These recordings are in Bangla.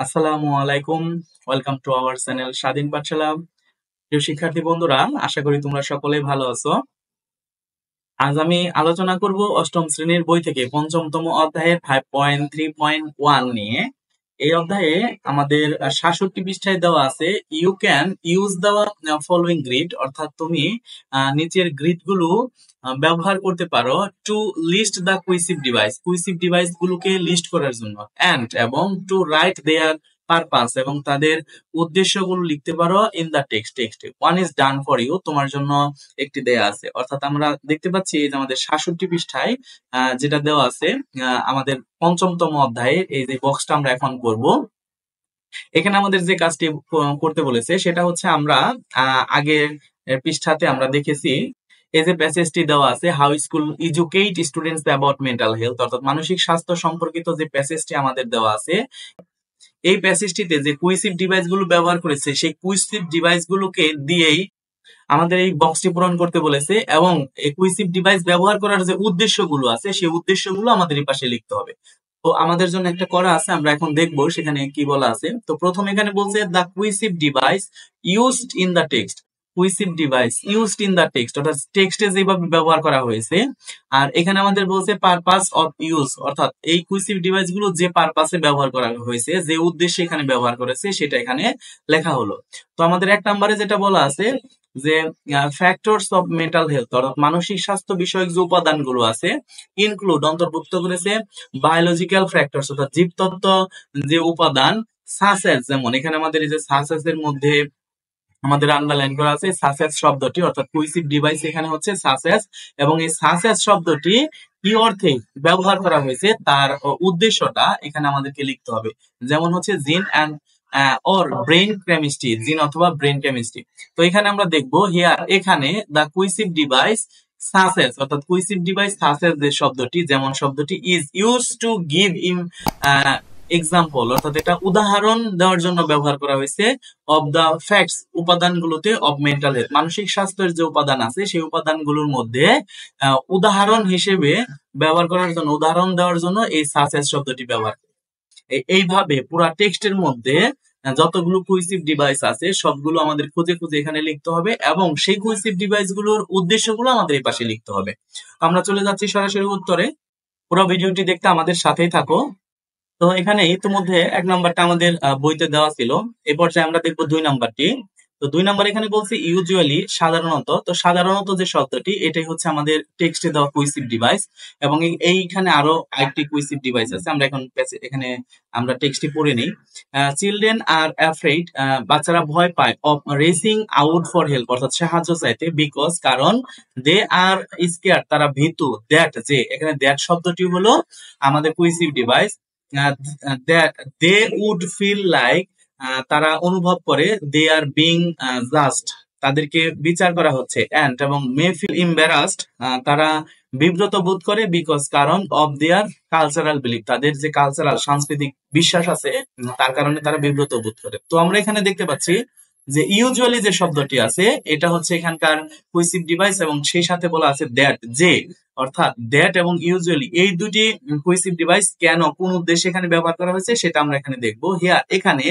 আসসালামু আলাইকুম। ওয়েলকাম টু আওয়ার চ্যানেল স্বাধীন পাঠশালা। প্রিয় শিক্ষার্থী বন্ধুরা, আশা করি তোমরা সকলেই ভালো আছো। আজ আমি আলোচনা করব অষ্টম শ্রেণীর বই থেকে পঞ্চমতম অধ্যায়ের 5.3.1 নিয়ে। এই অধ্যায়ে আমাদের 66 পৃষ্ঠায় দেওয়া আছে you can use the following grid, অর্থাৎ তুমি নিচের গ্রিড গুলো ব্যবহার করতে পারো to list the কুইসিভ devices, cohesive devices গুলোকে লিস্ট করার জন্য, এন্ড এবং টু রাইট দেয়ার পারপাস, এবং তাদের উদ্দেশ্যগুলো লিখতে পারো ইন দা টেক্সটে। One is done for you, তোমার জন্য একটি দেয়া আছে। অর্থাৎ আমরা দেখতে পাচ্ছি এই যে আমাদের 66 পৃষ্ঠায় যেটা দেওয়া আছে আমাদের পঞ্চমতম অধ্যায়ের এই যে বক্সটা আমরা এখন করব। এখানে আমাদের যে কাজটি করতে বলেছে সেটা হচ্ছে আমরা আগের পৃষ্ঠাতে আমরা দেখেছি এই যে প্যাসেজটি দেওয়া আছে, how school educate students about mental health, অর্থাৎ মানসিক স্বাস্থ্য সম্পর্কিত যে প্যাসেজটি আমাদের দেওয়া আছে, এই প্যাসেজটিতে যে কুইসিভ ডিভাইস গুলো ব্যবহার করেছে সেই কুইসিভ ডিভাইস গুলোকে দিয়েই আমাদের এই বক্সটি পূরণ করতে বলেছে, এবং এই কুইসিভ ডিভাইস ব্যবহার করার যে উদ্দেশ্যগুলো আছে সেই উদ্দেশ্যগুলো আমাদের এই পাশে লিখতে হবে। তো আমাদের জন্য একটা করা আছে, আমরা এখন দেখবো সেখানে কি বলা আছে। তো প্রথম এখানে বলছে the কুইসিভ devices used in the text, cohesive devices used in the text অর্থাৎ টেক্সটে যেভাবে ব্যবহার করা হয়েছে। আর এখানে আমাদের বলছে পারপাস অফ ইউজ, অর্থাৎ এই কুইসিভ ডিভাইস গুলো যে পারপাসে ব্যবহার করা হয়েছে, যে উদ্দেশ্যে এখানে ব্যবহার করেছে সেটা এখানে লেখা হলো। তো আমাদের এক নম্বরে যেটা বলা আছে যে ফ্যাক্টরস অফ মেন্টাল হেলথ, অর্থাৎ মানসিক স্বাস্থ্য বিষয়ক যে উপাদানগুলো আছে, ইনক্লুড অন্তর্ভুক্ত করেছে বায়োলজিক্যাল ফ্যাক্টরস অর্থাৎ জীবতত্ত্ব যে উপাদান, সাসেস, যেমন এখানে আমাদের এই যে সাসেস এর মধ্যে আমাদের আন্ডারলাইন করা আছে সাসেস শব্দটি, অর্থাৎ কুইসিভ ডিভাইস এখানে হচ্ছে সাসেস, এবং এই সাসেস শব্দটি কি অর্থে ব্যবহার করা হয়েছে তার উদ্দেশ্যটা এখানে আমাদেরকে লিখতে হবে। যেমন হচ্ছে জিন অ্যান্ড অর ব্রেন কেমিস্ট্রি, জিন অথবা ব্রেন কেমিস্ট্রি। তো এখানে আমরা দেখবো হিয়ার, এখানে দ্য কুইসিভ ডিভাইস সাসেস, অর্থাৎ কুইসিভ ডিভাইস সাসেস যে শব্দটি, যেমন শব্দটি is use to give in example, অর্থাৎ এটা উদাহরণ দেওয়ার জন্য ব্যবহার করা হয়েছে অফ দা ফ্যাক্টস উপাদানগুলোতে অফ মেন্টাল হেলথ, মানসিক স্বাস্থ্যের যে উপাদান আছে সেই উপাদানগুলোর মধ্যে উদাহরণ হিসেবে ব্যবহার করার জন্য, উদাহরণ দেওয়ার জন্য এই সাসেস শব্দটি ব্যবহার করে। এইভাবে পুরা টেক্সটের মধ্যে যতগুলো কুইসিভ ডিভাইস আছে সবগুলো আমাদের খুঁজে খুঁজে এখানে লিখতে হবে, এবং সেই কুইসিভ ডিভাইস গুলোর উদ্দেশ্যগুলো আমাদের এই পাশে লিখতে হবে। আমরা চলে যাচ্ছি সরাসরি উত্তরে। পুরো ভিডিওটি দেখতে আমাদের সাথেই থাকো। তো এখানে ইতিমধ্যে এক নাম্বারটা আমাদের বইতে দেওয়া ছিল, এই পর্যায়ে আমরা দেখবো 2 নাম্বারটি। তো 2 নাম্বার এখানে বলছি ইউজুয়ালি, সাধারণত। তো সাধারণত যে শব্দটি, এটাই হচ্ছে আমাদের টেক্সটে দেওয়া কুইসিভ ডিভাইস, এবং এইখানে আরো আরেকটি কুইসিভ ডিভাইস আছে। আমরা এখন এখানে আমরা টেক্সটটি পড়ে নেই। চিলড্রেন আর অ্যাফ্রেড, বাচ্চারা ভয় পায়, of racing out for help, অর্থাৎ সাহায্য চাইতে, বিকজ কারণ, দে আর স্কেয়ার তারা ভীতু, দ্যাট যে, এখানে দ্যাট শব্দটি হলো আমাদের cohesive device. They would feel like, তারা অনুভব করে, দে আর বিং জাস্ট, তাদেরকে বিচার করা হচ্ছে, এন্ড এবং মে ফিল ইম্বারাসড, তারা বিব্রত বোধ করে, বিকজ কারণ, অফ দেয়ার কালচারাল বিলিফ, তাদের যে কালচারাল সাংস্কৃতিক বিশ্বাস আছে তার কারণে তারা বিব্রত বোধ করে। তো আমরা এখানে দেখতে পাচ্ছি যে ইউজুয়ালি যে শব্দটি আছে এটা হচ্ছে এখানকার কুইসিভ ডিভাইস, এবং সেই সাথে বলা আছে দ্যাট যে, অর্থাৎ দ্যাট এবং ইউজুয়ালি এই দুটি কুইসিভ ডিভাইস কেন, কোন উদ্দেশ্যে এখানে ব্যবহার করা হয়েছে সেটা আমরা এখানে দেখবো। হিয়ার, এখানে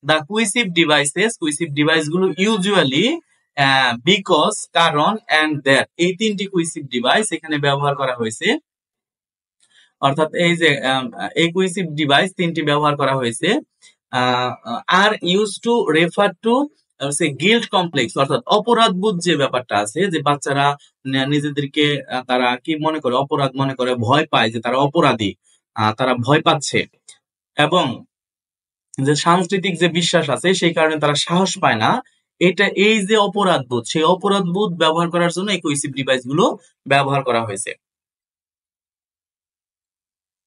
দা কুইসিভ ডিভাইসেস, কুইসিভ ডিভাইস গুলো ইউজুয়ালি, বিকজ, কারণ, এন্ড দ্যাট, এই তিনটি কুইসিভ ডিভাইস এখানে ব্যবহার করা হয়েছে। অর্থাৎ এই যে এই কুইসিভ ডিভাইস তিনটি ব্যবহার করা হয়েছে, আর use to refer to guilt complex, অর্থাৎ অপরাধবোধ যে ব্যাপারটা আছে, যে বাচ্চারা নিজেদেরকে তারা কি মনে করে, অপরাধ মনে করে, ভয় পায় যে তারা অপরাধী, তারা ভয় পাচ্ছে, এবং যে সাংস্কৃতিক যে বিশ্বাস আছে সেই কারণে তারা সাহস পায় না, এটা এই যে অপরাধবোধ, সেই অপরাধবোধ ব্যবহার করার জন্য এই কুইসিভ ডিভাইস গুলো ব্যবহার করা হয়েছে।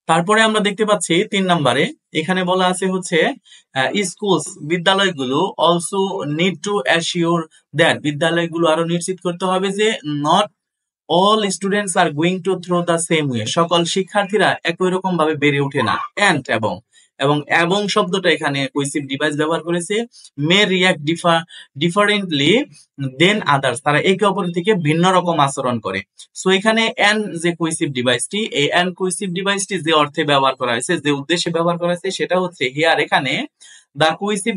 তারপরে আমরা দেখতে পাচ্ছি 3 নম্বরে এখানে বলা আছে হচ্ছে স্কুলস, বিদ্যালয়গুলো, also need to assure that, বিদ্যালয়গুলো আরো নিশ্চিত করতে হবে যে, not all students are going to throw the same way, সকল শিক্ষার্থীরা একই রকম ভাবে বেড়ে ওঠে না, এন্ড এবং এবং শব্দটা এখানে কুইসিভ ডিভাইস ব্যবহার করেছে। মে রিয়াক্ট ডিফারেন্টলি দেন আদার্স, তারা একে অপরের থেকে ভিন্ন রকম আচরণ করে। সো এখানে এন যে কুইসিভ ডিভাইসটি, এই এন কুইসিভ ডিভাইসটি যে অর্থে ব্যবহার করা হয়েছে, যে উদ্দেশ্যে ব্যবহার করা হয়েছে, সেটা হচ্ছে হিয়ার এখানে দ্য কুইসিভ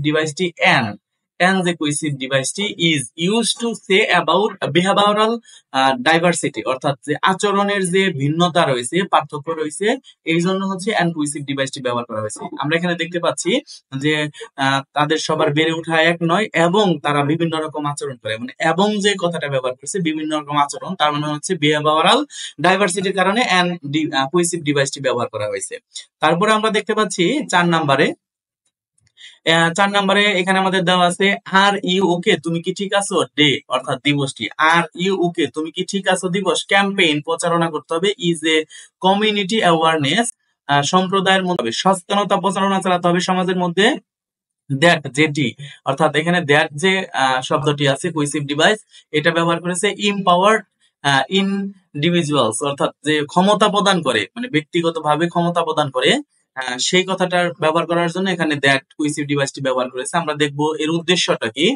ডিভাইসটি এন যে কুইসিভ ডিভাইসটি is use to say about behavioural diversity, অর্থাৎ যে আচরণের যে ভিন্নতা রয়েছে, পার্থক্য রয়েছে, এই জন্য হচ্ছে এন কুইসিভ ডিভাইসটি ব্যবহার করা হয়েছে। আমরা এখানে দেখতে পাচ্ছি যে তাদের সবার বেড়ে ওঠা এক নয় এবং তারা বিভিন্ন রকম আচরণ করে, মানে এবং যে কথাটা ব্যবহার করছে বিভিন্ন রকম আচরণ, তার মানে হচ্ছে বিহেভিয়ারাল ডাইভার্সিটির কারণে এন কুইসিভ ডিভাইসটি ব্যবহার করা হয়েছে। তারপরে আমরা দেখতে পাচ্ছি 4 নম্বরে এখানে আমাদের দেওয়া আছে আর ইউ ওকে, তুমি কি ঠিক আছো, ডে অর্থাৎ দিবসটি। আর ইউ ওকে, তুমি কি ঠিক আছো দিবস ক্যাম্পেইন প্রচারণা করতে হবে, ইজ এ কমিউনিটি অ্যাওয়ারনেস, সম্প্রদায়ের মধ্যে সচেতনতা প্রচারণা চালাতে হবে সমাজের মধ্যে। দ্যাট যেটি, অর্থাৎ এখানে দ্যাট যে শব্দটি আছে কুইসিভ ডিভাইস, এটা ব্যবহার করেছে ইমপাওয়ার্ড ইন্ডিভিজুয়ালস, অর্থাৎ যে ক্ষমতা প্রদান করে, মানে ব্যক্তিগতভাবে ক্ষমতা প্রদান করে, সেই কথাটার ব্যবহার করার জন্য এখানে দ্যাট কুইসিভ ডিভাইসটি ব্যবহার করেছে। আমরা দেখব এর উদ্দেশ্যটা কি।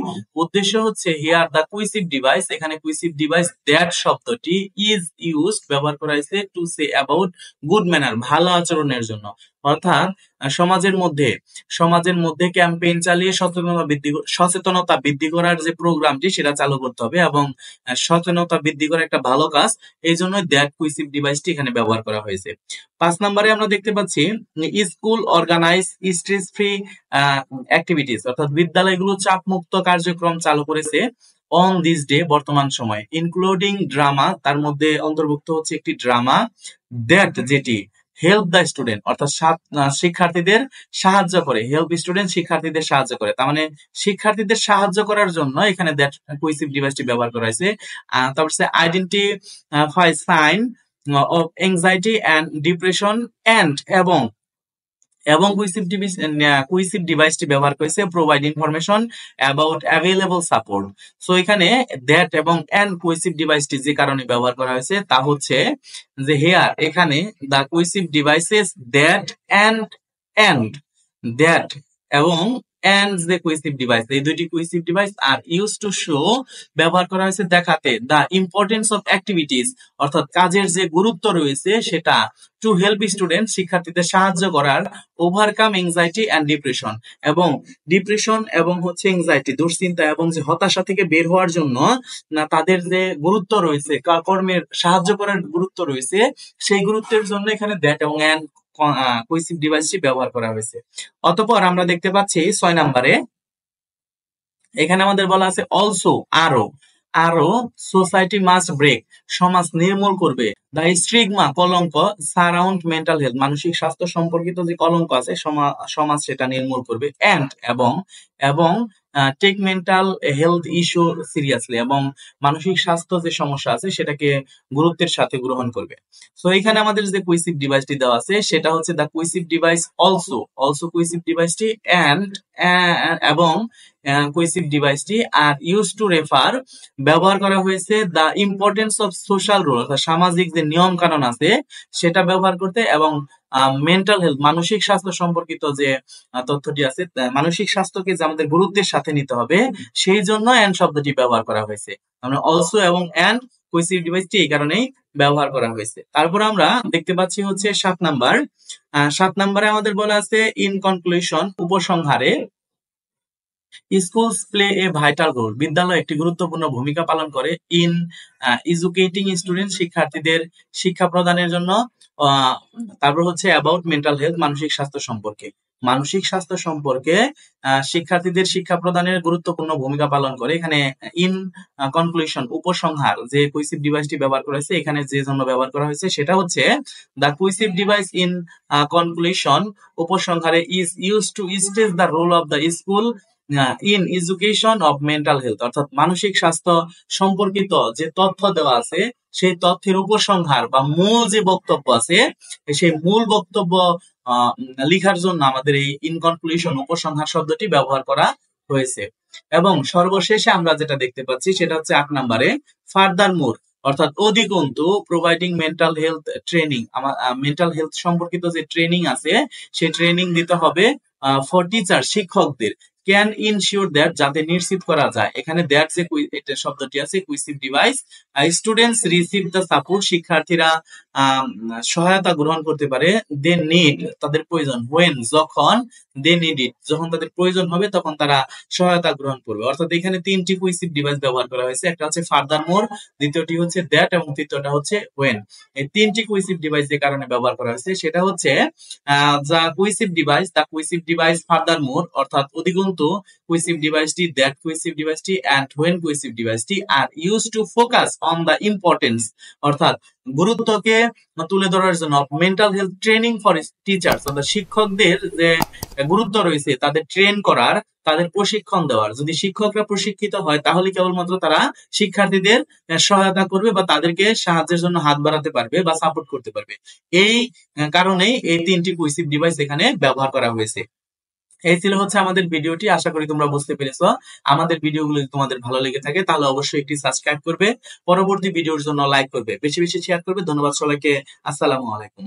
উদ্দেশ্য হচ্ছে হিয়ার দ্য কুইসিভ ডিভাইস, এখানে কুইসিভ ডিভাইস দ্যাট শব্দটি ইজ ইউজড ব্যবহার করা হয়েছে to say about good manner, ভালো আচরণের জন্য। অর্থাৎ সমাজের মধ্যে ক্যাম্পেইন চালিয়ে সচেতনতা বৃদ্ধি করার যে প্রোগ্রামটি, সেটা চালু করতে হবে এবং সচেতনতা বৃদ্ধি করা একটা ভালো কাজ, এই জন্য দ্যাট কুইসিভ ডিভাইসটি এখানে ব্যবহার করা হয়েছে। 5 নম্বরে আমরা দেখতে পাচ্ছি school organize stress free activities, অর্থাৎ বিদ্যালয়গুলো চাপমুক্ত কার্যক্রম চালু করেছে অন দিস ডে, বর্তমান সময়, ইনক্লুডিং ড্রামা, তার মধ্যে অন্তর্ভুক্ত হচ্ছে একটি ড্রামা, দ্যাট যেটি হেল্প দ্য স্টুডেন্ট, অর্থাৎ শিক্ষার্থীদের সাহায্য করে, হেল্প স্টুডেন্ট শিক্ষার্থীদের সাহায্য করে, তার মানে শিক্ষার্থীদের সাহায্য করার জন্য এখানে দ্যাট কুইসিভ ডিভাইসটি ব্যবহার করা হয়েছে। তারপর identify sign of anxiety and depression এবং কুইসিভ ডিভাইসটি ব্যবহার করেছে provide information about available support. So এখানে দ্যাট এবং এন্ড কুইসিভ ডিভাইসটি যে কারণে ব্যবহার করা হয়েছে তা হচ্ছে যে হেয়ার এখানে দ্য কুইসিভ ডিভাইসেস দ্যাট এবং যে কুইসিভ ডিভাইস, এই দুইটি cohesive device are use to show ব্যবহার করা হয়েছে দেখাতে দ্য ইম্পর্টেন্স অফ অ্যাক্টিভিটিস, অর্থাৎ কাজের যে গুরুত্ব রয়েছে সেটা, টু হেল্প স্টুডেন্ট শিক্ষার্থীদের সাহায্য করার, ওভারকাম এংজাইটি অ্যান্ড ডিপ্রেশন এবং হচ্ছে এংজাইটি দুশ্চিন্তা এবং যে হতাশা থেকে বের হওয়ার জন্য তাদের যে গুরুত্ব রয়েছে, কর্মের সাহায্য করার গুরুত্ব রয়েছে, সেই গুরুত্বের জন্য এখানে দ্যাট এবং এন্ড কুইসিভ ডিভাইসটি ব্যবহার করা হয়েছে। অতঃপর আমরা দেখতে পাচ্ছি 6 নম্বরে এখানে আমাদের বলা আছে অলসো, আরো সোসাইটি মাস্ট ব্রেক, সমাজ নির্মূল করবে, দ্য স্টিগমা কলঙ্ক সারাউন্ড মেন্টাল হেলথ, মানসিক স্বাস্থ্য সম্পর্কিত যে কলঙ্ক আছে সমাজ সেটা নির্মূল করবে, এন্ড এবং take mental health issue seriously, এবং মানসিক স্বাস্থ্য যে সমস্যা আছে সেটাকে গুরুত্বের সাথে গ্রহণ করবে। সো এখানে আমাদের যে কুইসিভ ডিভাইসটি দেওয়া আছে সেটা হচ্ছে দ্য কুইসিভ ডিভাইস অলসো কুইসিভ ডিভাইসটি এবং কুইসিভ ডিভাইসটি আর ইউজ টু রেফার ব্যবহার করা হয়েছে the importance of social rule, অর্থাৎ সামাজিক যে নিয়ম কানুন আছে সেটা ব্যবহার করতে, এবং মেন্টাল হেলথ মানসিক স্বাস্থ্য সম্পর্কিত যে তথ্যটি আছে, মানসিক স্বাস্থ্যকে যে আমাদের গুরুত্বের সাথে নিতে হবে, সেই জন্য এন্ড শব্দটি ব্যবহার করা হয়েছে। আমরা অলসো এবং এন্ড কুইসিভ ডিভাইসটি এই কারণেই ব্যবহার করা হয়েছে। তারপর আমরা দেখতে পাচ্ছি হচ্ছে 7 নম্বরে আমাদের বলা আছে ইন কনক্লুশন, উপসংহারে, schools play a vital role, বিদ্যালয় একটি গুরুত্বপূর্ণ ভূমিকা পালন করে ইন এডুকেটিং স্টুডেন্ট, শিক্ষার্থীদের শিক্ষা প্রদানের জন্য। তারপর হচ্ছে অ্যাবাউট মেন্টাল হেলথ, মানসিক স্বাস্থ্য সম্পর্কে শিক্ষার্থীদের শিক্ষা প্রদানের গুরুত্বপূর্ণ ভূমিকা পালন করে। এখানে ইন কনক্লুশন, উপসংহার, যে কুইসিভ ডিভাইসটি ব্যবহার করা হয়েছে এখানে যে জন্য ব্যবহার করা হয়েছে সেটা হচ্ছে দ্য কুইসিভ ডিভাইস ইন কনক্লুশন, উপসংহারে, is use to stress the role of the school in education of mental health, অর্থাৎ মানসিক স্বাস্থ্য সম্পর্কিত যে তথ্য দেওয়া আছে সেই তথ্যের উপসংহার বা মূল যে বক্তব্য আছে সেই মূল বক্তব্য লিখার জন্য আমাদের এই ইন কনক্লুশন, উপসংহার শব্দটি ব্যবহার করা হয়েছে। এবং সর্বশেষে আমরা যেটা দেখতে পাচ্ছি সেটা হচ্ছে 8 নম্বরে ফার্দার মোর, অর্থাৎ অধিকন্তু প্রোভাইডিং মেন্টাল হেলথ ট্রেনিং, আমার মেন্টাল হেলথ সম্পর্কিত যে ট্রেনিং আছে সেই ট্রেনিং দিতে হবে ফর টিচার, শিক্ষকদের। ক্যান ইনশিওর দ্যাট, যাতে নিশ্চিত করা যায়, এখানে দ্যাট যে এটা শব্দটি আছে cohesive device, students receive the support, শিক্ষার্থীরা সহায়তা গ্রহণ করতে পারে, দে নিড, তাদের প্রয়োজন, হোয়েন, যখন, দে নিড ইট, যখন তাদের প্রয়োজন হবে তখন তারা সহায়তা গ্রহণ করবে। অর্থাৎ এখানে তিনটি কুইসিভ ডিভাইস ব্যবহার করা হয়েছে, একটা হচ্ছে ফার্দার মোর, দ্বিতীয়টি হচ্ছে দ্যাট এবং তৃতীয়টা হচ্ছে হোয়েন। এই তিনটি কুইসিভ ডিভাইস যে কারণে ব্যবহার করা হয়েছে সেটা হচ্ছে দ্য কুইসিভ ডিভাইস ফার্দার মোর, অর্থাৎ অধিকন্তু কুইসিভ ডিভাইসটি, দ্যাট কুইসিভ ডিভাইসটি এন্ড হোয়েন কুইসিভ ডিভাইসটি are use to focus on the importance, অর্থাৎ গুরুত্বকে তুলে ধরার জন্য, mental health training for teachers, অর্থাৎ শিক্ষকদের যে গুরুত্ব রয়েছে তাদের ট্রেন করার, তাদের প্রশিক্ষণ দেওয়ার। যদি শিক্ষকরা প্রশিক্ষিত হয় তাহলে কেবলমাত্র তারা শিক্ষার্থীদের সহায়তা করবে বা তাদেরকে সাহায্যের জন্য হাত বাড়াতে পারবে বা সাপোর্ট করতে পারবে। এই কারণেই এই তিনটি কুইসিভ ডিভাইস এখানে ব্যবহার করা হয়েছে। এই ছিল হচ্ছে আমাদের ভিডিওটি, আশা করি তোমরা বুঝতে পেরেছো। আমাদের ভিডিওগুলো যদি তোমাদের ভালো লেগে থাকে তাহলে অবশ্যই একটি সাবস্ক্রাইব করবে, পরবর্তী ভিডিওর জন্য লাইক করবে, বেশি বেশি শেয়ার করবে। ধন্যবাদ সবাইকে, আসসালামু আলাইকুম।